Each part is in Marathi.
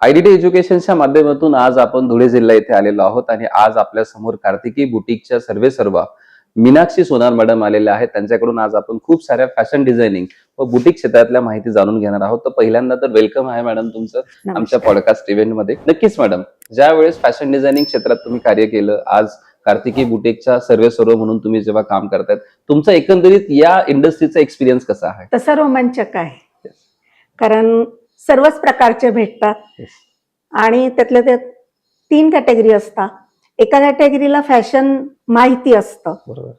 आयडीटी एज्युकेशनच्या माध्यमातून आज आपण धुळे जिल्हा येथे आलेलो आहोत आणि आज आपल्या समोर कार्तिकी बुटीकच्या सर्वेसर्वा मीनाक्षी सोनार मॅडम आलेल्या आहेत. त्यांच्याकडून आज आपण खूप साऱ्या फॅशन डिझायनिंग व बुटीक क्षेत्रातल्या माहिती जाणून घेणार आहोत. तर पहिल्यांदा तर वेलकम आहे मॅडम तुमचं आमच्या पॉडकास्ट इव्हेंटमध्ये. नक्कीच मॅडम, ज्या वेळेस फॅशन डिझायनिंग क्षेत्रात तुम्ही कार्य केलं, आज कार्तिकी बुटीकच्या सर्वेसर्वा म्हणून तुम्ही जेव्हा काम करतायत, तुमचा एकंदरीत या इंडस्ट्रीचा एक्सपिरियन्स कसा आहे? तसं रोमांचक आहे, कारण सर्वच प्रकारचे भेटतात आणि त्यातल्या त्यात 3 कॅटेगरी असतात. एका कॅटेगरीला फॅशन माहिती असतं, बरोबर,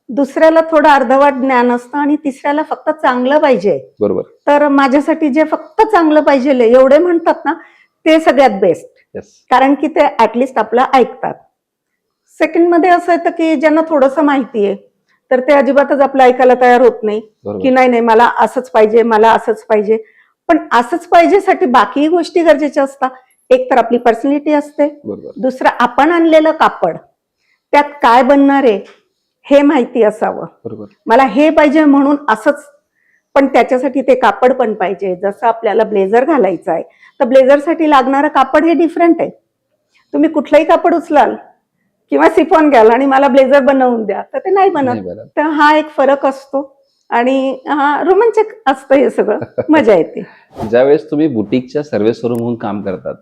दुसऱ्याला थोडं अर्धवट ज्ञान असतं आणि तिसऱ्याला फक्त चांगलं पाहिजे. बरोबर. तर माझ्यासाठी जे फक्त चांगलं पाहिजे एवढे म्हणतात ना, ते सगळ्यात बेस्ट, कारण की ते ऍटलिस्ट आपलं ऐकतात. सेकंड मध्ये असं येतं की ज्यांना थोडंसं माहिती आहे तर ते अजिबातच आपलं ऐकायला तयार होत नाही की नाही मला असंच पाहिजे, मला असंच पाहिजे. पण असंच पाहिजेसाठी बाकी गोष्टी गरजेच्या असतात. एक तर आपली पर्सनॅलिटी असते, दुसरं आपण आणलेलं कापड, त्यात काय बनणार आहे हे माहिती असावं. मला हे पाहिजे म्हणून असंच, पण त्याच्यासाठी ते कापड पण पाहिजे. जसं आपल्याला ब्लेझर घालायचं आहे तर ब्लेझरसाठी लागणारं कापड हे डिफरंट आहे. तुम्ही कुठलंही कापड उचलाल किंवा सिफॉन घ्याल आणि मला ब्लेझर बनवून द्या तर ते नाही बनत. तर हा एक फरक असतो आणि रोमांचक असतं हे सगळं, मजा येते. ज्यावेळेस तुम्ही बुटीकच्या सर्वेसर्वा म्हणून काम करतात,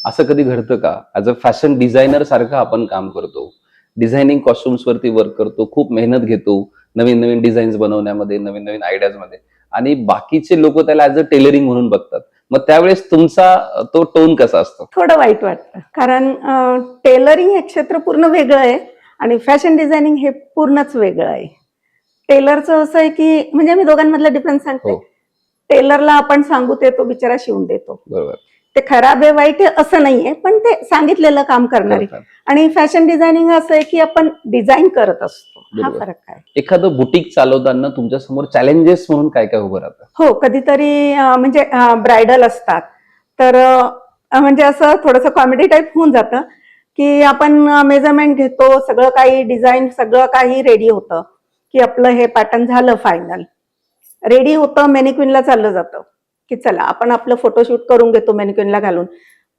असं कधी घडतं का ऍज अ फॅशन डिझायनर सारखं आपण काम करतो, डिझायनिंग कॉस्ट्युम्स वरती वर्क करतो, खूप मेहनत घेतो नवीन नवीन डिझाईन्स बनवण्यामध्ये, नवीन नवीन आयडियाज मध्ये, आणि बाकीचे लोक त्याला ऍज अ टेलरिंग म्हणून बघतात, मग त्यावेळेस तुमचा तो टोन कसा असतो? थोडं वाईट वाटतं, कारण टेलरिंग हे क्षेत्र पूर्ण वेगळं आहे आणि फॅशन डिझायनिंग हे पूर्णच वेगळं आहे. टेलरचं असं आहे की, म्हणजे मी दोघांमधला डिफरन्स सांगते. टेलरला आपण सांगू ते तो बिचारा शिवून देतो, बरोबर. ते खराब आहे वाईट आहे असं नाहीये, पण ते सांगितलेलं काम करणारे. आणि फॅशन डिझायनिंग असं आहे की आपण डिझाईन करत असतो, हा फरक आहे. एखादं बुटीक चालवताना तुमच्या समोर चॅलेंजेस म्हणून काय काय उभं राहतं? हो, कधीतरी म्हणजे ब्रायडल असतात तर म्हणजे असं थोडंसं कॉमेडी टाईप होऊन जातं की आपण मेजरमेंट घेतो, सगळं काही डिझाईन सगळं काही रेडी होतं की आपलं हे पॅटर्न झालं, फायनल रेडी होतं, मॅनिक्विनला चाललं जातं की चला आपण आपलं फोटोशूट करून घेतो मॅनिक्विनला घालून.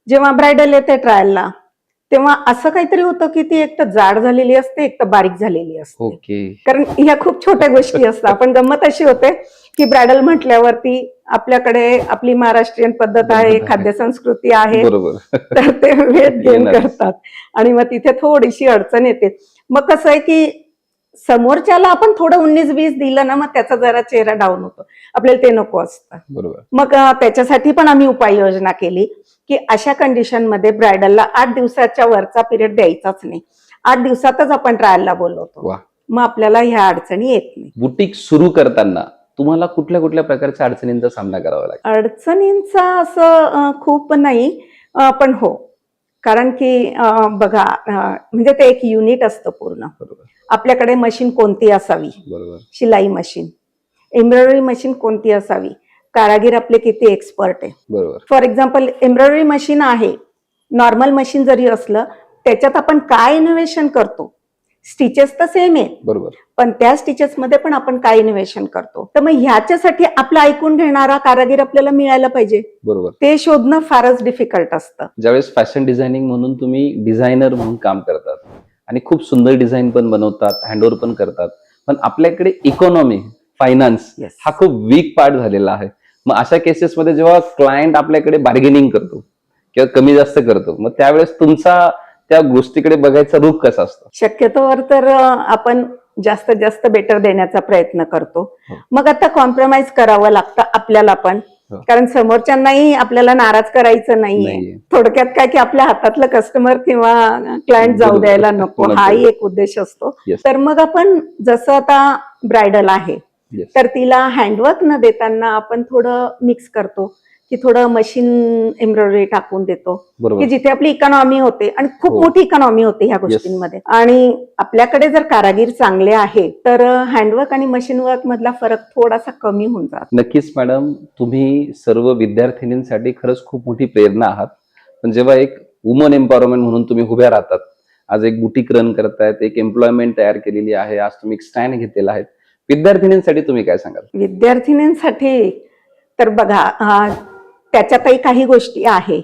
जेव्हा ब्रायडल येते ट्रायलला तेव्हा असं काहीतरी होतं की ती एक तर जाड झालेली असते, एक तर बारीक झालेली असते. कारण ह्या खूप छोट्या गोष्टी असतात. पण गंमत अशी होते की ब्रायडल म्हटल्यावरती आपल्याकडे आपली महाराष्ट्रीयन पद्धत आहे, खाद्य संस्कृती आहे, तर ते वेट गेन करतात आणि मग तिथे थोडीशी अडचण येते. मग कसं आहे की समोरच्याला आपण थोडं 19-20 दिलं ना, मग त्याचा जरा चेहरा डाऊन होतो, आपल्याला ते नको असतं. मग त्याच्यासाठी पण आम्ही उपाययोजना केली की अशा कंडिशन मध्ये ब्रायडलला 8 दिवसाच्या वरचा पिरियड द्यायचाच नाही. 8 दिवसातच आपण ट्रायलला बोलवतो, मग आपल्याला ह्या अडचणी येत नाही. बुटीक सुरू करताना तुम्हाला कुठल्या कुठल्या प्रकारच्या अडचणींचा सामना करावा लागतो? अडचणींचा असं खूप नाही, पण हो, कारण की बघा, म्हणजे ते एक युनिट असतं पूर्ण. आपल्याकडे मशीन कोणती असावी, शिलाई मशीन, एम्ब्रॉयडरी मशीन कोणती असावी, कारागीर आपले किती एक्सपर्ट आहे. फॉर एक्झाम्पल एम्ब्रॉयडरी मशीन आहे, नॉर्मल मशीन जरी असलं त्याच्यात आपण काय इनोव्हेशन करतो, स्टिचेस तर सेम आहे, पण त्या स्टिचेस मध्ये पण आपण काय इनोव्हेशन करतो. तर मग ह्याच्यासाठी आपलं ऐकून घेणारा कारागीर आपल्याला मिळायला पाहिजे. ते शोधणं फारच डिफिकल्ट असतं. ज्यावेळेस फॅशन डिझायनिंग म्हणून तुम्ही डिझायनर म्हणून काम करतात आणि खूप सुंदर डिझाईन पण बनवतात, हँडओव्हर पण करतात, पण आपल्याकडे इकॉनॉमी, फायनान्स हा खूप वीक पार्ट झालेला आहे. मग अशा केसेस मध्ये जेव्हा क्लायंट आपल्याकडे बार्गेनिंग करतो किंवा कमी जास्त करतो, मग त्यावेळेस तुमचा त्या गोष्टीकडे बघायचा रुख कसा असतो? शक्यतोवर तर आपण जास्तीत जास्त बेटर देण्याचा प्रयत्न करतो. मग आता कॉम्प्रोमाइज करावं लागतं आपल्याला पण, कारण समोरच्यांनाही आपल्याला नाराज करायचं नाहीये. थोडक्यात काय की आपल्या हातातलं कस्टमर किंवा क्लायंट जाऊ द्यायला नको, हाही एक उद्देश असतो. तर मग आपण जसं आता ब्रायडल आहे तर तिला हँडवर्क न देताना आपण थोडं मिक्स करतो की थोडं मशीन एम्ब्रॉयडरी टाकून देतो की जिथे आपली इकॉनॉमी होते, आणि खूप मोठी इकॉनॉमी होते ह्या गोष्टींमध्ये. आणि आपल्याकडे जर कारागीर चांगले आहे तर हँडवर्क आणि मशीन वर्क मधला फरक थोडासा कमी होऊन जातो. नक्कीच मॅडम, तुम्ही सर्व विद्यार्थिनींसाठी खरंच खूप मोठी प्रेरणा आहात. पण जेव्हा एक वुमन एम्पॉवरमेंट म्हणून तुम्ही उभ्या राहतात, आज एक बुटीक रन करतायत, एक एम्प्लॉयमेंट तयार केलेली आहे, आज तुम्ही एक स्टँड घेतलेला आहे, विद्यार्थिनींसाठी तुम्ही काय सांगाल? विद्यार्थिनींसाठी तर बघा, त्याच्यातही काही गोष्टी आहे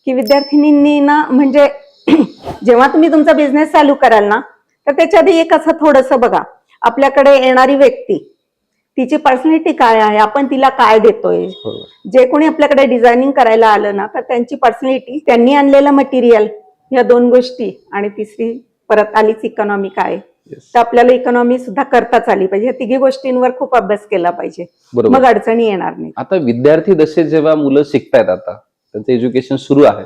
की विद्यार्थिनींनी ना म्हणजे जेव्हा तुम्ही तुमचा बिझनेस चालू कराल ना, तर त्याच्या आधी एक असं थोडंसं बघा, आपल्याकडे येणारी व्यक्ती तिची पर्सनॅलिटी काय आहे, आपण तिला काय देतोय. जे कोणी आपल्याकडे डिझायनिंग करायला आलं ना, तर त्यांची पर्सनॅलिटी, त्यांनी आणलेलं मटेरियल, या 2 गोष्टी, आणि तिसरी परत आलीच इकॉनॉमी काय. तर आपल्याला इकॉनॉमी सुद्धा करताच आली पाहिजे. या तिघी गोष्टींवर खूप अभ्यास केला पाहिजे, मग अडचणी येणार नाही. आता विद्यार्थी दशेत जेव्हा मुलं शिकतायत, आता त्यांचं एज्युकेशन सुरू आहे,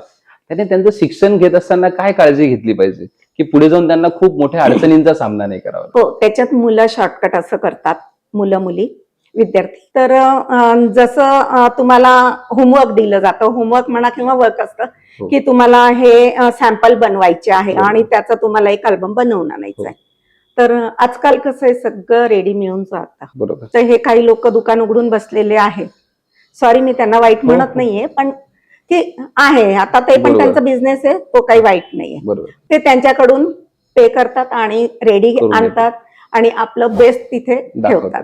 त्याने त्यांचं शिक्षण घेत असताना काय काळजी घेतली पाहिजे की पुढे जाऊन त्यांना खूप मोठ्या अडचणींचा सामना नाही करावा? हो, त्याच्यात मुलं शॉर्टकट असं करतात, मुलं मुली विद्यार्थी. तर जसं तुम्हाला होमवर्क दिलं जातं, होमवर्क म्हणा किंवा वर्क असतं की तुम्हाला हे सॅम्पल बनवायचे आहे आणि त्याचा तुम्हाला एक अल्बम बनवून आणायचा आहे. तर आजकाल कसं आहे, सगळं रेडी मिळून जातं. बरोबर. तर हे काही लोक दुकान उघडून बसलेले आहेत, सॉरी मी त्यांना वाईट म्हणत नाहीये, पण ते आहे आता, ते पण त्यांचा बिझनेस आहे, तो काही वाईट नाहीये. ते त्यांच्याकडून पे करतात आणि रेडी आणतात आणि आपलं बेस्ट तिथे ठेवतात.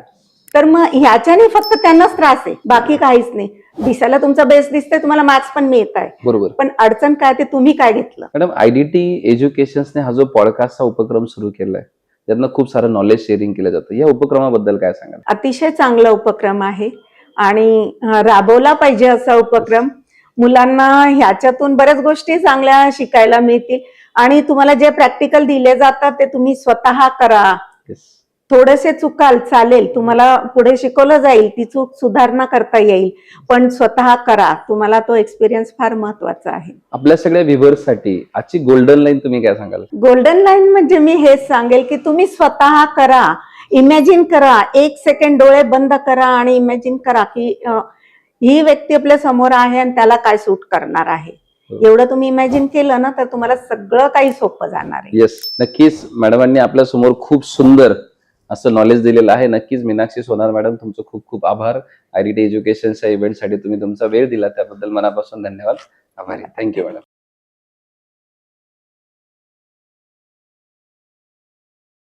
तर मग ह्याच्याने फक्त त्यांनाच त्रास आहे, बाकी काहीच नाही. दिसायला तुमचा बेस्ट दिसतंय, तुम्हाला मार्क्स पण मिळत आहे, बरोबर, पण अडचण काय ते तुम्ही काय घेतलं. मॅडम, आयडीटी एज्युकेशन्सने हा जो पॉडकास्टचा उपक्रम सुरू केलाय, ज्यांना खूप सारं नॉलेज शेअरिंग केलं जातं, या उपक्रमाबद्दल काय सांगाल? अतिशय चांगला उपक्रम आहे आणि राबवला पाहिजे असा उपक्रम. मुलांना ह्याच्यातून बऱ्याच गोष्टी चांगल्या शिकायला मिळतील आणि तुम्हाला जे प्रॅक्टिकल दिले जातात ते तुम्ही स्वतः करा. थोडेसे चुकाल चालेल, तुम्हाला पुढे शिकवलं जाईल, ती चूक सुधारणा करता येईल, पण स्वतः करा. तुम्हाला तो एक्सपिरियन्स फार महत्वाचा आहे. आपल्या सगळ्या व्ह्युअर्ससाठी आजची गोल्डन लाईन तुम्ही काय सांगाल? गोल्डन लाईन म्हणजे मी हेच सांगेल की तुम्ही स्वतः करा, इमॅजिन करा, 1 सेकंड डोळे बंद करा आणि इमॅजिन करा की ही व्यक्ती आपल्या समोर आहे आणि त्याला काय सूट करणार आहे. एवढं तुम्ही इमॅजिन केलं ना, तर तुम्हाला सगळं काही सोपं जाणार आहे. येस, नक्कीच मॅडमांनी आपल्या समोर खूप सुंदर असं नॉलेज दिलेलं आहे. नक्कीच मीनाक्षी सोनार मॅडम, तुमचं खूप खूप आभार. आयडीटी एज्युकेशनच्या इव्हेंटसाठी तुम्ही तुमचा वेळ दिला त्याबद्दल मनापासून धन्यवाद. आभारी. Thank you madam.